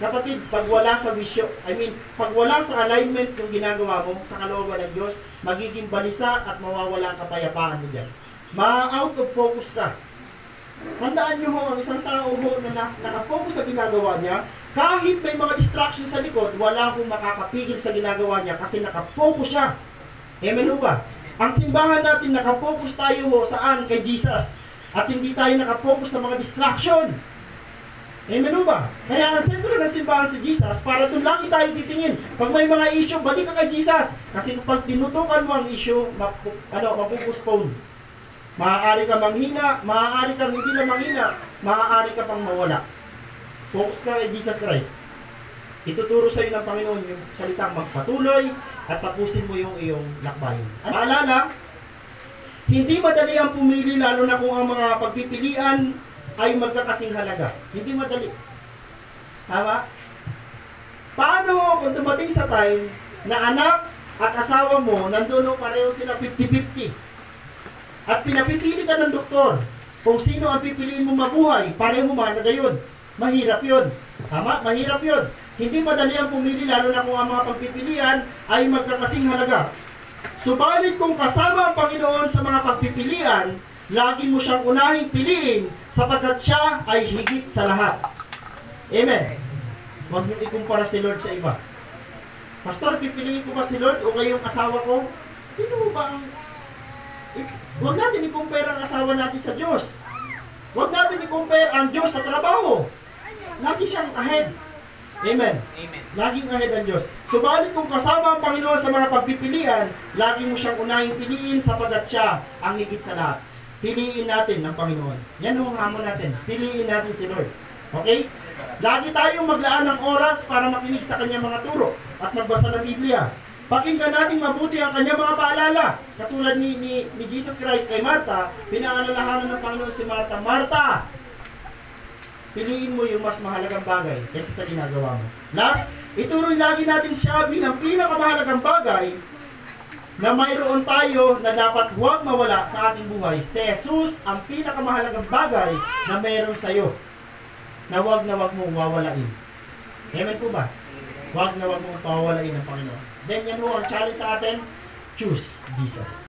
Kapatid, pag wala sa wisyo, pag wala sa alignment yung ginagawa mo sa kalooban ng Diyos, magiging balisa at mawawala ang kapayapaan mo dyan. Ma-out of focus ka. Tandaan nyo ho, ang isang tao ho na nakafocus sa ginagawa niya, kahit may mga distraction sa likod, wala akong makakapigil sa ginagawa niya kasi nakafocus siya. Amen ho ba? Ang simbahan natin, nakafocus tayo ho saan? Kay Jesus. At hindi tayo nakafocus sa mga distraction. Amen ho ba? Kaya ang sentro ng simbahan si Jesus, para doon lagi tayo titingin. Pag may mga issue, balik ka kay Jesus. Kasi kapag tinutukan mo ang issue, mapupostpone. Maaari ka manghina, maaari kang hindi na manghina, maaari ka pang mawala. Focus ka kay Jesus Christ. Ituturo sa iyo ng Panginoon yung salitang magpatuloy at tapusin mo yung iyong lakbayin. At paalala, hindi madali ang pumili lalo na kung ang mga pagpipilian ay magkakasing halaga. Hindi madali. Tama? Paano kung dumating sa time na anak at asawa mo, nandun pareho sila 50-50? At pinapipili ka ng doktor kung sino ang pipiliin mo mabuhay, pareho mo na gayon. Mahirap yun. Tama? Mahirap yun. Hindi madali ang pumili lalo na kung ang mga pagpipilian ay magkakasing halaga. Subalit kung kasama ang Panginoon sa mga pagpipilian, lagi mo siyang unahing piliin sapagkat siya ay higit sa lahat. Amen. Huwag niyo ikumpara si Lord sa iba. Pastor, pipiliin ko ba si Lord o kayong asawa ko? Sino ba ang... Huwag natin i-compare ang asawa natin sa Diyos. Huwag natin i-compare ang Diyos sa trabaho. Lagi siyang ahead. Amen. Amen. Laging ahead ang Diyos. Subalit kung kasama ang Panginoon sa mga pagpipilian, lagi mo siyang unahing piliin sapagkat siya ang higit sa lahat. Piliin natin ang Panginoon. Yan ang hamon natin. Piliin natin si Lord. Okay? Lagi tayong maglaan ng oras para makinig sa kanyang mga turo at magbasa ng Biblia. Pakinggan natin mabuti ang kanyang mga paalala. Katulad ni Jesus Christ kay Martha, pinaalalahanan ng Panginoon si Martha, Martha, piliin mo yung mas mahalagang bagay kaysa sa ginagawa mo. Last, ituloy lagi natin siya bilang pinakamahalagang bagay na mayroon tayo na dapat huwag mawala sa ating buhay. Si Jesus ang pinakamahalagang bagay na mayroon sa iyo na huwag mong wawalain. Amen po ba? Huwag mong pawawalain ng Panginoon. Then yan ho ang challenge sa atin, choose Jesus.